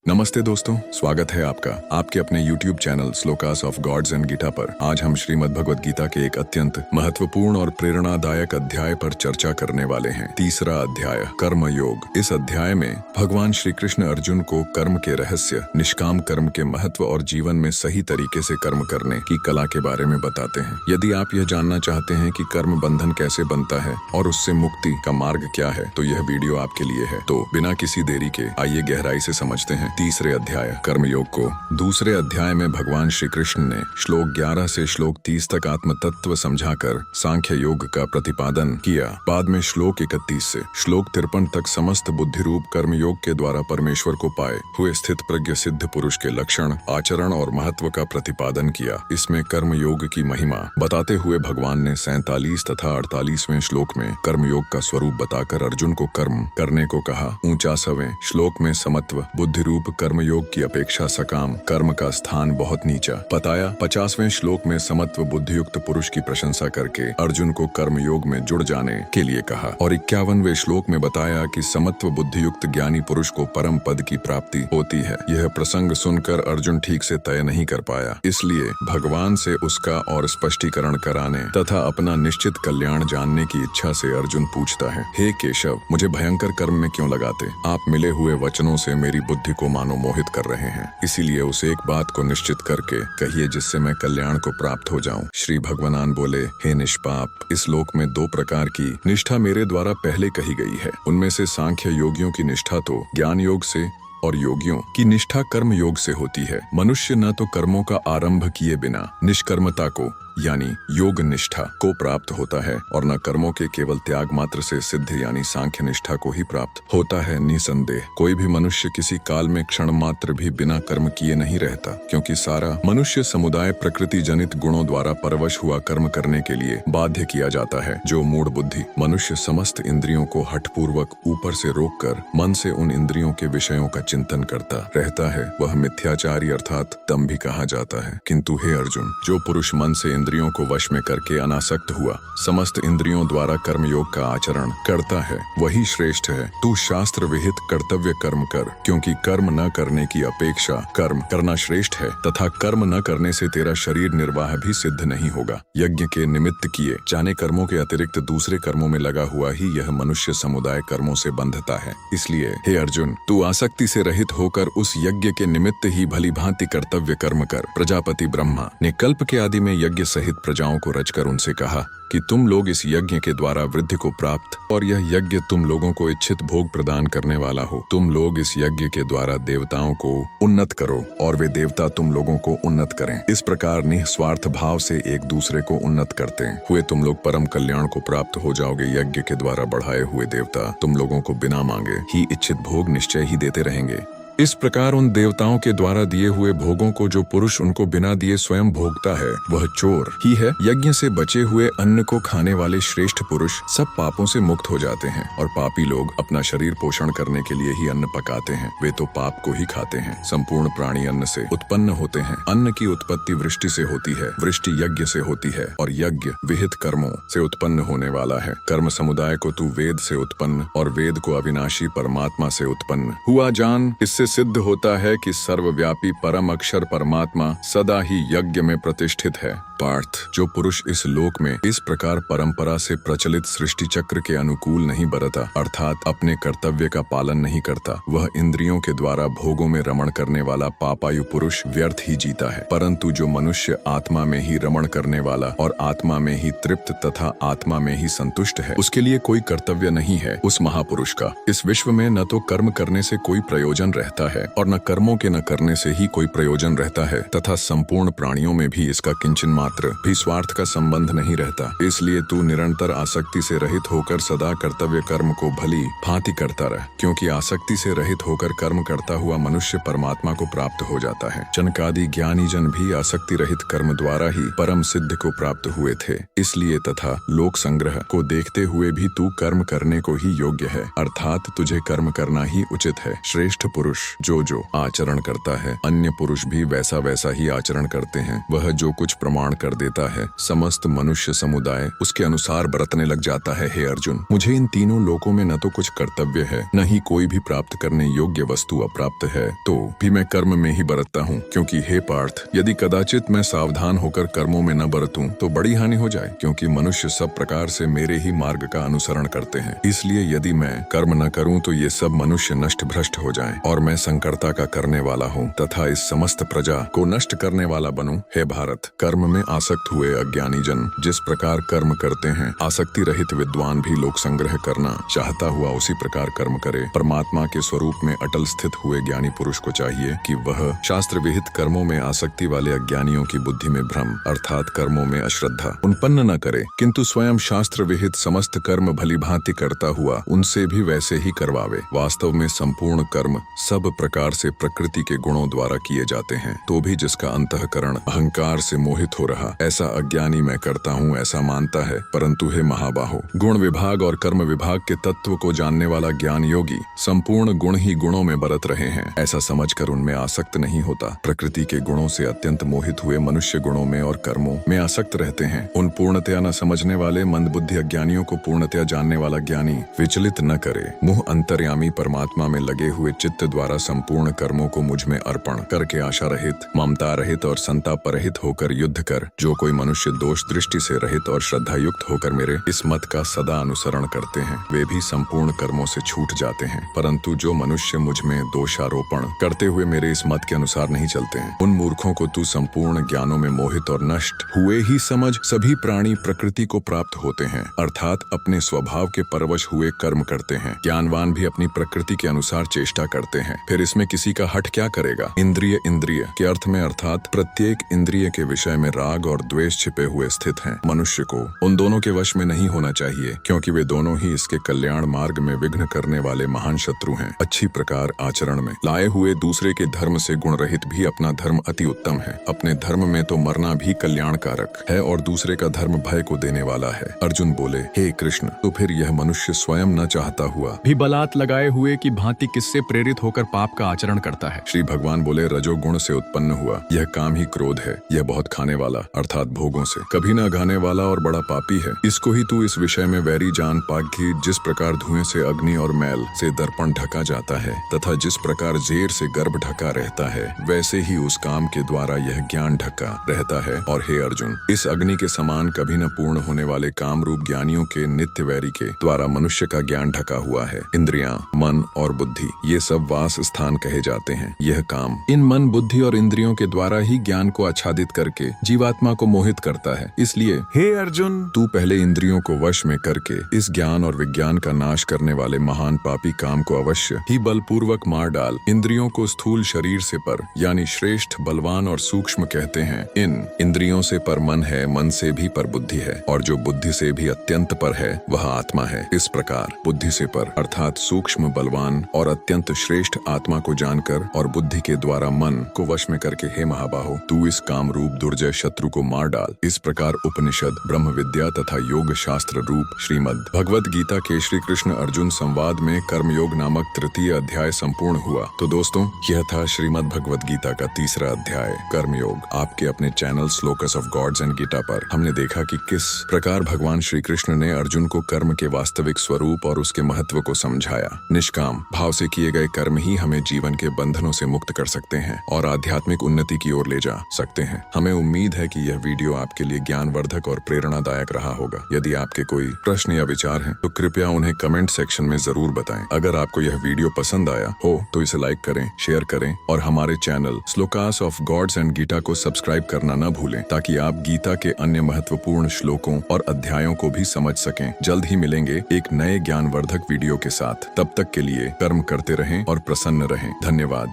नमस्ते दोस्तों, स्वागत है आपका आपके अपने YouTube channel Shlokas of gods and Gita पर। आज हम श्रीमद् भगवद गीता के एक अत्यंत महत्वपूर्ण और प्रेरणादायक अध्याय पर चर्चा करने वाले हैं। तीसरा अध्याय, कर्म योग। इस अध्याय में भगवान श्री कृष्ण अर्जुन को कर्म के रहस्य, निष्काम कर्म के महत्व और जीवन में सही तरीके से कर्म करने की कला के बारे में बताते हैं। यदि आप यह जानना चाहते हैं कि कर्म बंधन कैसे बनता है और उससे मुक्ति का मार्ग क्या है, तो यह वीडियो आपके लिए है। तो बिना किसी देरी के आइए गहराई से समझते हैं तीसरे अध्याय कर्मयोग को। दूसरे अध्याय में भगवान श्री कृष्ण ने श्लोक 11 से श्लोक 30 तक आत्म तत्व समझाकर सांख्य योग का प्रतिपादन किया। बाद में श्लोक 31 से श्लोक 53 तक समस्त बुद्धि रूप कर्मयोग के द्वारा परमेश्वर को पाए हुए स्थित प्रज्ञ सिद्ध पुरुष के लक्षण, आचरण और महत्व का प्रतिपादन किया। इसमें कर्मयोग की महिमा बताते हुए भगवान ने 47 तथा 48वें श्लोक में कर्मयोग का स्वरूप बताकर अर्जुन को कर्म करने को कहा। 49वें श्लोक में समत्व बुद्धि रूप कर्मयोग की अपेक्षा सकाम कर्म का स्थान बहुत नीचा बताया। 50वें श्लोक में समत्व बुद्धियुक्त पुरुष की प्रशंसा करके अर्जुन को कर्मयोग में जुड़ जाने के लिए कहा और 51वें श्लोक में बताया कि समत्व बुद्धियुक्त ज्ञानी पुरुष को परम पद की प्राप्ति होती है। यह प्रसंग सुनकर अर्जुन ठीक से तय नहीं कर पाया, इसलिए भगवान से उसका और स्पष्टीकरण कराने तथा अपना निश्चित कल्याण जानने की इच्छा से अर्जुन पूछता है, हे केशव, मुझे भयंकर कर्म में क्यों लगाते? आप मिले हुए वचनों से मेरी बुद्धि को मानो मोहित कर रहे हैं, इसीलिए उस एक बात को निश्चित करके कहिए जिससे मैं कल्याण को प्राप्त हो जाऊं। श्री भगवान बोले, हे निष्पाप, इस लोक में 2 प्रकार की निष्ठा मेरे द्वारा पहले कही गई है। उनमें से सांख्य योगियों की निष्ठा तो ज्ञान योग से और योगियों की निष्ठा कर्म योग से होती है। मनुष्य न तो कर्मों का आरंभ किए बिना निष्कर्मता को यानी योग निष्ठा को प्राप्त होता है और न कर्मों के केवल त्याग मात्र से सिद्ध यानी सांख्य निष्ठा को ही प्राप्त होता है। निसंदेह कोई भी मनुष्य किसी काल में क्षण मात्र भी बिना कर्म किए नहीं रहता, क्योंकि सारा मनुष्य समुदाय प्रकृति जनित गुणों द्वारा परवश हुआ कर्म करने के लिए बाध्य किया जाता है। जो मूढ़ बुद्धि मनुष्य समस्त इंद्रियों को हठपूर्वक ऊपर से रोककर मन से उन इंद्रियों के विषयों का चिंतन करता रहता है, वह मिथ्याचारी अर्थात दंभी कहा जाता है। किंतु हे अर्जुन, जो पुरुष मन से इंद्रियों को वश में करके अनासक्त हुआ समस्त इंद्रियों द्वारा कर्मयोग का आचरण करता है, वही श्रेष्ठ है। तू शास्त्र विहित कर्तव्य कर्म कर, क्योंकि कर्म न करने की अपेक्षा कर्म करना श्रेष्ठ है तथा कर्म न करने से तेरा शरीर निर्वाह भी सिद्ध नहीं होगा। यज्ञ के निमित्त किए जाने कर्मों के अतिरिक्त दूसरे कर्मों में लगा हुआ ही यह मनुष्य समुदाय कर्मों से बंधता है। इसलिए हे अर्जुन, तू आसक्ति से रहित होकर उस यज्ञ के निमित्त ही भली भांति कर्तव्य कर्म कर। प्रजापति ब्रह्मा ने कल्प के आदि में यज्ञ सहित प्रजाओं को रचकर उनसे कहा कि तुम लोग इस यज्ञ के द्वारा वृद्धि को प्राप्त और यह यज्ञ तुम लोगों को इच्छित भोग प्रदान करने वाला हो। तुम लोग इस यज्ञ के द्वारा देवताओं को उन्नत करो और वे देवता तुम लोगों को उन्नत करें। इस प्रकार निस्वार्थ भाव से एक दूसरे को उन्नत करते हुए तुम लोग परम कल्याण को प्राप्त हो जाओगे। यज्ञ के द्वारा बढ़ाए हुए देवता तुम लोगों को बिना मांगे ही इच्छित भोग निश्चय ही देते रहेंगे। इस प्रकार उन देवताओं के द्वारा दिए हुए भोगों को जो पुरुष उनको बिना दिए स्वयं भोगता है, वह चोर ही है। यज्ञ से बचे हुए अन्न को खाने वाले श्रेष्ठ पुरुष सब पापों से मुक्त हो जाते हैं और पापी लोग अपना शरीर पोषण करने के लिए ही अन्न पकाते हैं, वे तो पाप को ही खाते हैं। संपूर्ण प्राणी अन्न से उत्पन्न होते हैं। अन्न की उत्पत्ति वृष्टि से होती है, वृष्टि यज्ञ से होती है और यज्ञ विहित कर्मों से उत्पन्न होने वाला है। कर्म समुदाय को तू वेद से उत्पन्न और वेद को अविनाशी परमात्मा से उत्पन्न हुआ जान। इससे सिद्ध होता है कि सर्वव्यापी परम अक्षर परमात्मा सदा ही यज्ञ में प्रतिष्ठित है। पार्थ, जो पुरुष इस लोक में इस प्रकार परंपरा से प्रचलित सृष्टि चक्र के अनुकूल नहीं बरता अर्थात अपने कर्तव्य का पालन नहीं करता, वह इंद्रियों के द्वारा भोगों में रमण करने वाला पापायु पुरुष व्यर्थ ही जीता है। परंतु जो मनुष्य आत्मा में ही रमण करने वाला और आत्मा में ही तृप्त तथा आत्मा में ही संतुष्ट है, उसके लिए कोई कर्तव्य नहीं है उस महापुरुष का। इस विश्व में न तो कर्म करने से कोई प्रयोजन रहता है और न कर्मों के न करने से ही कोई प्रयोजन रहता है तथा संपूर्ण प्राणियों में भी इसका किंचन मात्र भी स्वार्थ का संबंध नहीं रहता। इसलिए तू निरंतर आसक्ति से रहित होकर सदा कर्तव्य कर्म को भली भांति करता रह, क्योंकि आसक्ति से रहित होकर कर्म करता हुआ मनुष्य परमात्मा को प्राप्त हो जाता है। जनकादि ज्ञानी जन भी आसक्ति रहित कर्म द्वारा ही परम सिद्ध को प्राप्त हुए थे। इसलिए तथा लोक संग्रह को देखते हुए भी तू कर्म करने को ही योग्य है, अर्थात तुझे कर्म करना ही उचित है। श्रेष्ठ पुरुष जो आचरण करता है अन्य पुरुष भी वैसा वैसा ही आचरण करते हैं। वह जो कुछ प्रमाण कर देता है, समस्त मनुष्य समुदाय उसके अनुसार बरतने लग जाता है। हे अर्जुन, मुझे इन तीनों लोकों में न तो कुछ कर्तव्य है, न ही कोई भी प्राप्त करने योग्य वस्तु अप्राप्त है, तो भी मैं कर्म में ही बरतता हूँ। क्योंकि हे पार्थ, यदि कदाचित मैं सावधान होकर कर्मों में न बरतूं तो बड़ी हानि हो जाए, क्योंकि मनुष्य सब प्रकार से मेरे ही मार्ग का अनुसरण करते हैं। इसलिए यदि मैं कर्म न करूं तो ये सब मनुष्य नष्ट भ्रष्ट हो जाएं और मैं संकरता का करने वाला हूँ तथा इस समस्त प्रजा को नष्ट करने वाला बनूं। हे भारत, कर्म में आसक्त हुए अज्ञानी जन जिस प्रकार कर्म करते हैं, आसक्ति रहित विद्वान भी लोक संग्रह करना चाहता हुआ उसी प्रकार कर्म करे। परमात्मा के स्वरूप में अटल स्थित हुए ज्ञानी पुरुष को चाहिए कि वह शास्त्र विहित कर्मों में आसक्ति वाले अज्ञानियों की बुद्धि में भ्रम अर्थात कर्मों में अश्रद्धा उत्पन्न न करे, किंतु स्वयं शास्त्र विहित समस्त कर्म भली भांति करता हुआ उनसे भी वैसे ही करवावे। वास्तव में संपूर्ण कर्म सब प्रकार से प्रकृति के गुणों द्वारा किए जाते हैं, तो भी जिसका अंतःकरण अहंकार से मोहित हो रहा ऐसा अज्ञानी मैं करता हूँ ऐसा मानता है। परंतु हे महाबाहो, गुण विभाग और कर्म विभाग के तत्व को जानने वाला ज्ञान योगी संपूर्ण गुण ही गुणों में बरत रहे हैं ऐसा समझकर उनमें आसक्त नहीं होता। प्रकृति के गुणों से अत्यंत मोहित हुए मनुष्य गुणों में और कर्मों में आसक्त रहते हैं। उन पूर्णतया न समझने वाले मंदबुद्धि अज्ञानियों को पूर्णतया जानने वाला ज्ञानी विचलित न करे। मुह अंतर्यामी परमात्मा में लगे हुए चित्त द्वारा संपूर्ण कर्मों को मुझ में अर्पण करके आशा रहित, ममता रहित और संताप रहित होकर युद्ध कर जो कोई मनुष्य दोष दृष्टि से रहित और श्रद्धा युक्त होकर मेरे इस मत का सदा अनुसरण करते हैं, वे भी संपूर्ण कर्मों से छूट जाते हैं। परंतु जो मनुष्य मुझ में दोषारोपण करते हुए मेरे इस मत के अनुसार नहीं चलते हैं, उन मूर्खों को तू संपूर्ण ज्ञानों में मोहित और नष्ट हुए ही समझ। सभी प्राणी प्रकृति को प्राप्त होते हैं, अर्थात अपने स्वभाव के परवश हुए कर्म करते हैं। ज्ञानवान भी अपनी प्रकृति के अनुसार चेष्टा करते हैं, फिर इसमें किसी का हट क्या करेगा। इंद्रिय इंद्रिय के अर्थ में अर्थात प्रत्येक इंद्रिय के विषय में राग और द्वेष छिपे हुए स्थित हैं। मनुष्य को उन दोनों के वश में नहीं होना चाहिए, क्योंकि वे दोनों ही इसके कल्याण मार्ग में विघ्न करने वाले महान शत्रु हैं। अच्छी प्रकार आचरण में लाए हुए दूसरे के धर्म से गुण रहित भी अपना धर्म अति उत्तम है। अपने धर्म में तो मरना भी कल्याणकारक है और दूसरे का धर्म भय को देने वाला है। अर्जुन बोले, हे कृष्ण, तो फिर यह मनुष्य स्वयं न चाहता हुआ भी बलात् लगाए हुए की भांति किससे प्रेरित होकर पाप का आचरण करता है। श्री भगवान बोले, रजोगुण से उत्पन्न हुआ यह काम ही क्रोध है। यह बहुत खाने वाला अर्थात भोगों से कभी न घाने वाला और बड़ा पापी है। इसको ही तू इस विषय में वैरी जान पाग कि जिस प्रकार धुएं से अग्नि और मैल से दर्पण ढका जाता है तथा जिस प्रकार जेर से गर्भ ढका रहता है, वैसे ही उस काम के द्वारा यह ज्ञान ढका रहता है। और हे अर्जुन, इस अग्नि के समान कभी न पूर्ण होने वाले काम रूप ज्ञानियों के नित्य वैरी के द्वारा मनुष्य का ज्ञान ढका हुआ है। इंद्रियां, मन और बुद्धि ये सब वास स्थान कहे जाते हैं। यह काम इन मन, बुद्धि और इंद्रियों के द्वारा ही ज्ञान को आच्छादित करके जीवात्मा को मोहित करता है। इसलिए हे अर्जुन, तू पहले इंद्रियों को वश में करके इस ज्ञान और विज्ञान का नाश करने वाले महान पापी काम को अवश्य ही बलपूर्वक मार डाल। इंद्रियों को स्थूल शरीर से पर यानी श्रेष्ठ, बलवान और सूक्ष्म कहते हैं। इन इंद्रियों से पर मन है, मन से भी पर बुद्धि है, और जो बुद्धि से भी अत्यंत पर है वह आत्मा है। इस प्रकार बुद्धि से पर अर्थात सूक्ष्म, बलवान और अत्यंत श्रेष्ठ आत्मा को जानकर और बुद्धि के द्वारा मन को वश में करके हे महाबाहो, तू इस काम रूप दुर्जय शत्रु को मार डाल। इस प्रकार उपनिषद, ब्रह्म विद्या तथा योग शास्त्र रूप श्रीमद् भगवद गीता के श्री कृष्ण अर्जुन संवाद में कर्मयोग नामक तृतीय अध्याय संपूर्ण हुआ। तो दोस्तों, यह था श्रीमद् भगवद गीता का तीसरा अध्याय कर्मयोग। आपके अपने channel Shlokas of gods and Gita पर हमने देखा कि किस प्रकार भगवान श्री कृष्ण ने अर्जुन को कर्म के वास्तविक स्वरूप और उसके महत्व को समझाया। निष्काम भाव से किए गए कर्म ही हमें जीवन के बंधनों से मुक्त कर सकते हैं और आध्यात्मिक उन्नति की ओर ले जा सकते हैं। हमें उम्मीद है कि यह वीडियो आपके लिए ज्ञानवर्धक और प्रेरणादायक रहा होगा। यदि आपके कोई प्रश्न या विचार हैं तो कृपया उन्हें कमेंट सेक्शन में जरूर बताएं। अगर आपको यह वीडियो पसंद आया हो तो इसे लाइक करें, शेयर करें और हमारे channel Shlokas of gods and Gita को सब्सक्राइब करना न भूलें, ताकि आप गीता के अन्य महत्वपूर्ण श्लोकों और अध्यायों को भी समझ सकें। जल्द ही मिलेंगे एक नए ज्ञानवर्धक वीडियो के साथ। तब तक के लिए कर्म करते रहें और प्रसन्न रहें। धन्यवाद।